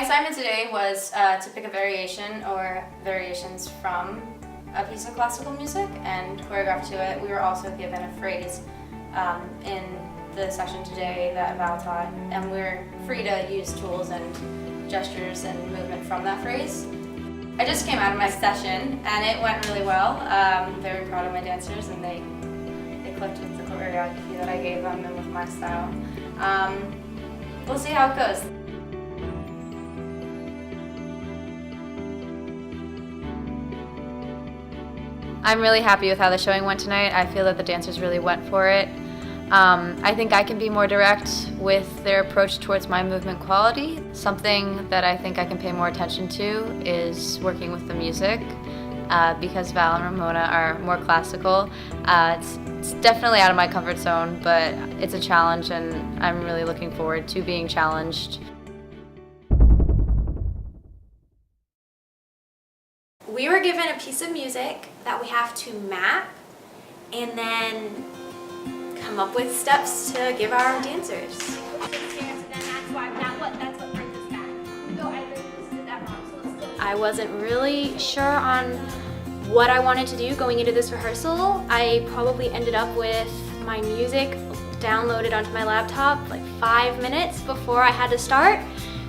assignment today was to pick a variation or variations from a piece of classical music and choreograph to it. We were also given a phrase in the session today that Val taught, and we're free to use tools and gestures and movement from that phrase. I just came out of my session and it went really well. I'm very proud of my dancers, and they clicked with the choreography that I gave them and with my style. We'll see how it goes. I'm really happy with how the showing went tonight. I feel that the dancers really went for it. I think I can be more direct with their approach towards my movement quality. Something that I think I can pay more attention to is working with the music, because Val and Ramona are more classical. It's definitely out of my comfort zone, but it's a challenge, and I'm really looking forward to being challenged. We were given a piece of music that we have to map and then come up with steps to give our dancers. I wasn't really sure on what I wanted to do going into this rehearsal. I probably ended up with my music downloaded onto my laptop like 5 minutes before I had to start.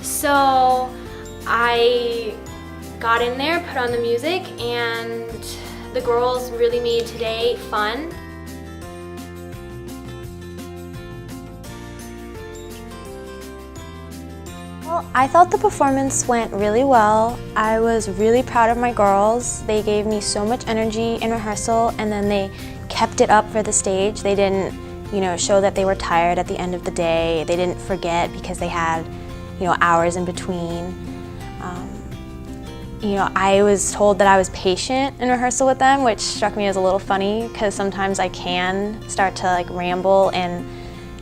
So I got in there, put on the music, and the girls really made today fun. Well, I thought the performance went really well. I was really proud of my girls. They gave me so much energy in rehearsal, and then they kept it up for the stage. They didn't, show that they were tired at the end of the day. They didn't forget because they had, hours in between. I was told that I was patient in rehearsal with them, which struck me as a little funny because sometimes I can start to ramble and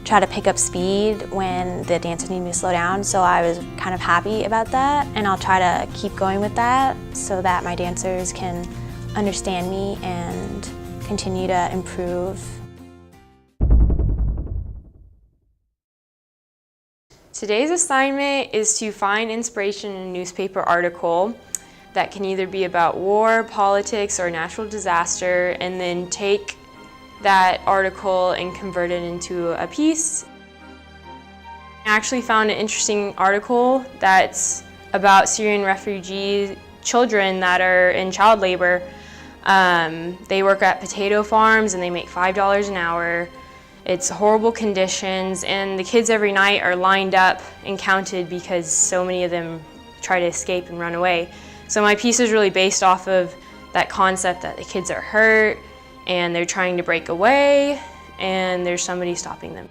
try to pick up speed when the dancers need me to slow down. So I was kind of happy about that, and I'll try to keep going with that so that my dancers can understand me and continue to improve. Today's assignment is to find inspiration in a newspaper article that can either be about war, politics, or natural disaster, and then take that article and convert it into a piece. I actually found an interesting article that's about Syrian refugee children that are in child labor. They work at potato farms and they make $5 an hour. It's horrible conditions, and the kids every night are lined up and counted because so many of them try to escape and run away. So my piece is really based off of that concept that the kids are hurt and they're trying to break away and there's somebody stopping them.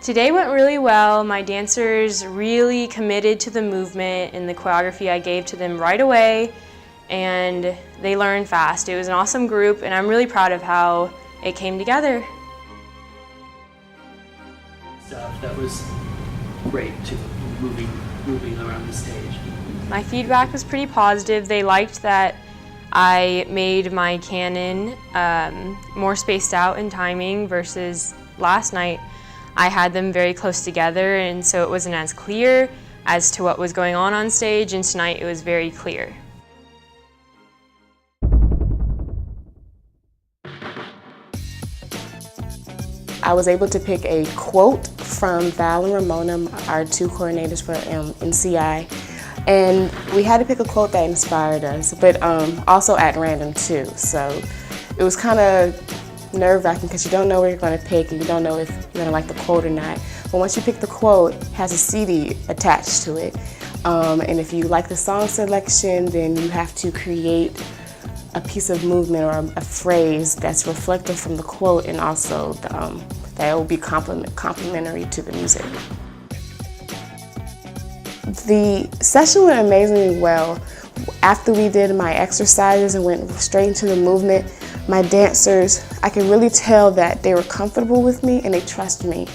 Today went really well. My dancers really committed to the movement and the choreography I gave to them right away, and they learned fast. It was an awesome group, and I'm really proud of how it came together. That was great too, moving around the stage. My feedback was pretty positive. They liked that I made my canon more spaced out in timing versus last night. I had them very close together, and so it wasn't as clear as to what was going on stage, and tonight it was very clear. I was able to pick a quote from Val and Ramona, our two coordinators for NCI, and we had to pick a quote that inspired us, but also at random too. So it was kind of nerve-wracking because you don't know where you're going to pick, and you don't know if you're going to like the quote or not. But once you pick the quote, it has a CD attached to it, and if you like the song selection, then you have to create a piece of movement or a phrase that's reflective from the quote, and also that will be complementary to the music. The session went amazingly well. After we did my exercises and went straight into the movement, my dancers, I could really tell that they were comfortable with me and they trust me.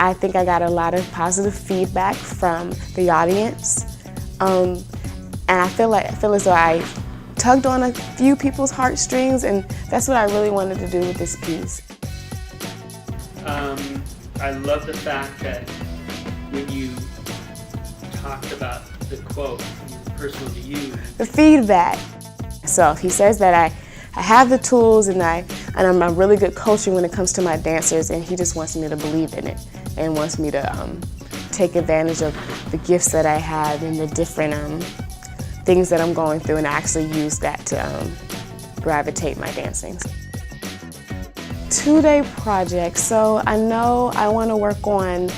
I think I got a lot of positive feedback from the audience. And I feel as though I tugged on a few people's heartstrings, and that's what I really wanted to do with this piece. I love the fact that when you talked about the quote, personal to you. The feedback. So he says that I have the tools and I'm a really good coach when it comes to my dancers, and he just wants me to believe in it and wants me to take advantage of the gifts that I have and the different things that I'm going through, and actually use that to gravitate my dancing. 2-day project, so I know I want to work on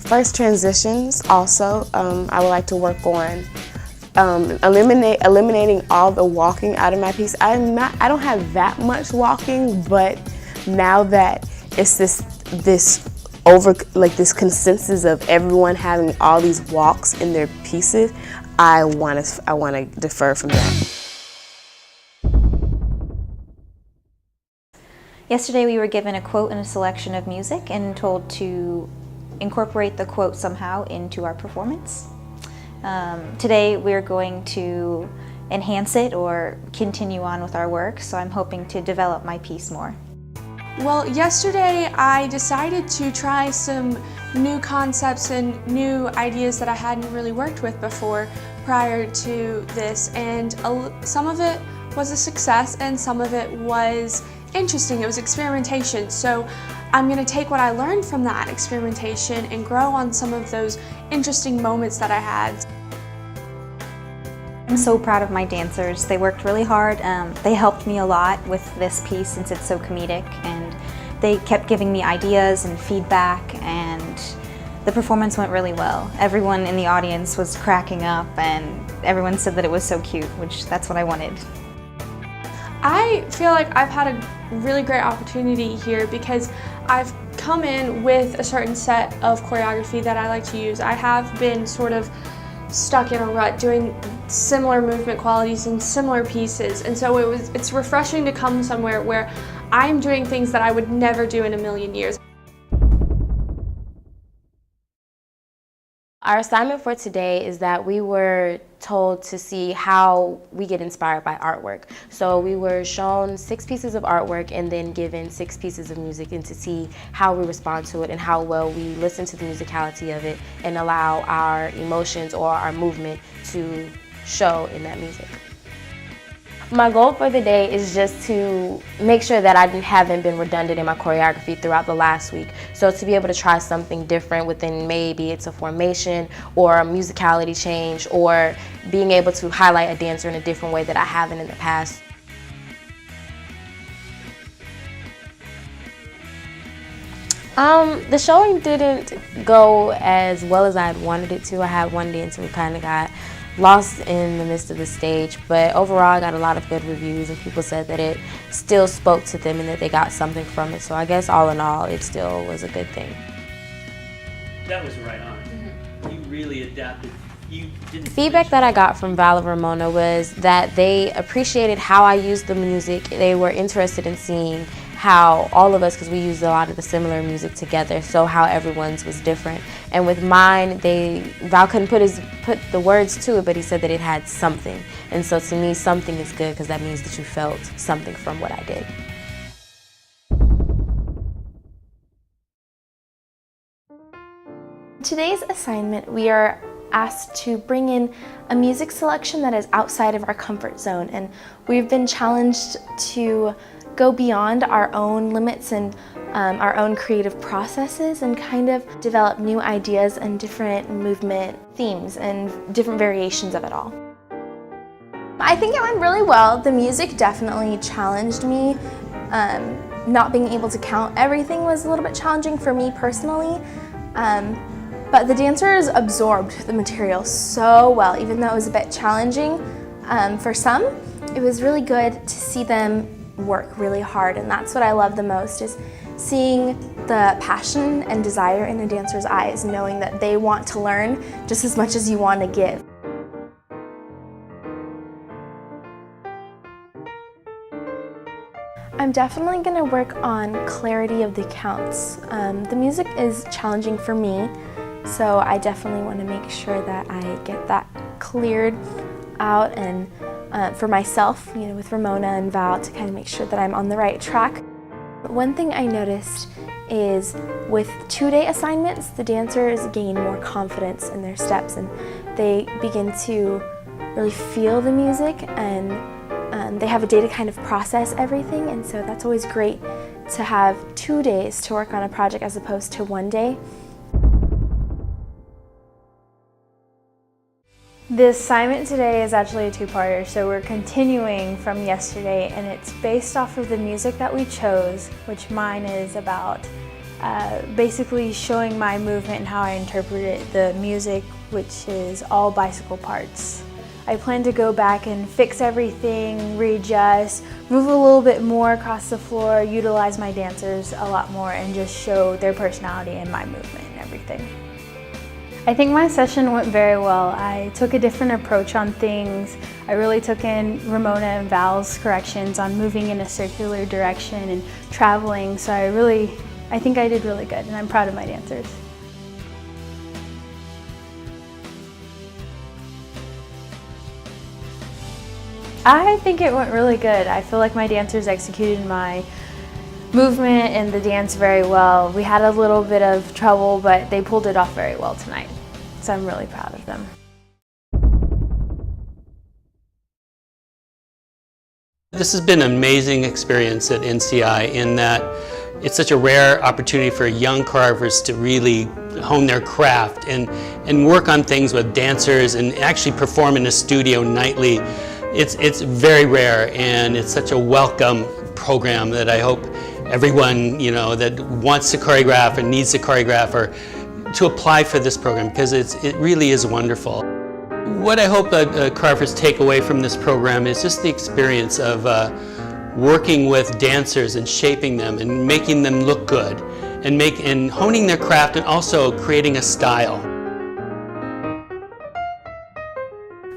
first transitions. Also, I would like to work on eliminating all the walking out of my piece. I don't have that much walking, but now that it's this consensus of everyone having all these walks in their pieces, I want to defer from that. Yesterday we were given a quote and a selection of music and told to incorporate the quote somehow into our performance. Today we're going to enhance it or continue on with our work, so I'm hoping to develop my piece more. Well, yesterday I decided to try some new concepts and new ideas that I hadn't really worked with before prior to this, and some of it was a success and some of it was interesting. It was experimentation, so I'm going to take what I learned from that experimentation and grow on some of those interesting moments that I had. I'm so proud of my dancers. They worked really hard. They helped me a lot with this piece since it's so comedic, and they kept giving me ideas and feedback, and the performance went really well. Everyone in the audience was cracking up, and everyone said that it was so cute, which that's what I wanted. I feel like I've had a really great opportunity here because I've come in with a certain set of choreography that I like to use. I have been sort of stuck in a rut doing similar movement qualities in similar pieces, and so it's refreshing to come somewhere where I'm doing things that I would never do in a million years. Our assignment for today is that we were told to see how we get inspired by artwork. So we were shown 6 pieces of artwork and then given 6 pieces of music, and to see how we respond to it and how well we listen to the musicality of it and allow our emotions or our movement to show in that music. My goal for the day is just to make sure that I haven't been redundant in my choreography throughout the last week. So to be able to try something different within, maybe it's a formation or a musicality change, or being able to highlight a dancer in a different way that I haven't in the past. The showing didn't go as well as I had wanted it to. I had one dancer who kind of got lost in the midst of the stage, but overall I got a lot of good reviews, and people said that it still spoke to them and that they got something from it. So I guess all in all, it still was a good thing. That was right on. Mm-hmm. You really adapted. You didn't. Feedback that I got from Val and Ramona was that they appreciated how I used the music. They were interested in seeing how all of us, because we used a lot of the similar music together, so how everyone's was different. And with mine, Val couldn't put the words to it, but he said that it had something. And so to me, something is good because that means that you felt something from what I did. Today's assignment, we are asked to bring in a music selection that is outside of our comfort zone, and we've been challenged to go beyond our own limits and our own creative processes and kind of develop new ideas and different movement themes and different variations of it all. I think it went really well. The music definitely challenged me. Not being able to count everything was a little bit challenging for me personally. But the dancers absorbed the material so well, even though it was a bit challenging for some. It was really good to see them work really hard, and that's what I love the most, is seeing the passion and desire in a dancer's eyes, knowing that they want to learn just as much as you want to give. I'm definitely going to work on clarity of the counts. The music is challenging for me, so I definitely want to make sure that I get that cleared out, and for myself, with Ramona and Val, to kind of make sure that I'm on the right track. One thing I noticed is with 2-day assignments, the dancers gain more confidence in their steps, and they begin to really feel the music, and they have a day to kind of process everything, and so that's always great to have 2 days to work on a project as opposed to 1 day. The assignment today is actually a two-parter, so we're continuing from yesterday, and it's based off of the music that we chose, which mine is about basically showing my movement and how I interpreted the music, which is all bicycle parts. I plan to go back and fix everything, readjust, move a little bit more across the floor, utilize my dancers a lot more, and just show their personality and my movement and everything. I think my session went very well. I took a different approach on things. I really took in Ramona and Val's corrections on moving in a circular direction and traveling, so I think I did really good, and I'm proud of my dancers. I think it went really good. I feel like my dancers executed my movement and the dance very well. We had a little bit of trouble, but they pulled it off very well tonight. So I'm really proud of them. This has been an amazing experience at NCI in that it's such a rare opportunity for young choreographers to really hone their craft and work on things with dancers and actually perform in a studio nightly. It's very rare, and it's such a welcome program that I hope everyone that wants to choreograph and needs to choreograph or to apply for this program, because it really is wonderful. What I hope choreographers take away from this program is just the experience of working with dancers and shaping them and making them look good and honing their craft and also creating a style.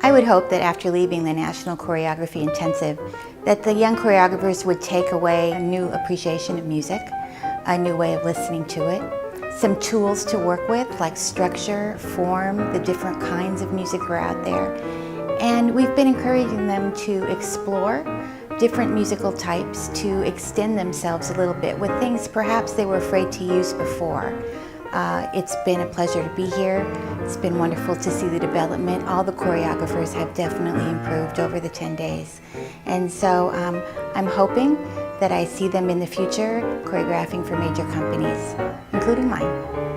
I would hope that after leaving the National Choreography Intensive, that the young choreographers would take away a new appreciation of music, a new way of listening to it, some tools to work with like structure, form, the different kinds of music that are out there. And we've been encouraging them to explore different musical types, to extend themselves a little bit with things perhaps they were afraid to use before. It's been a pleasure to be here. It's been wonderful to see the development. All the choreographers have definitely improved over the 10 days. And so I'm hoping that I see them in the future choreographing for major companies, including mine.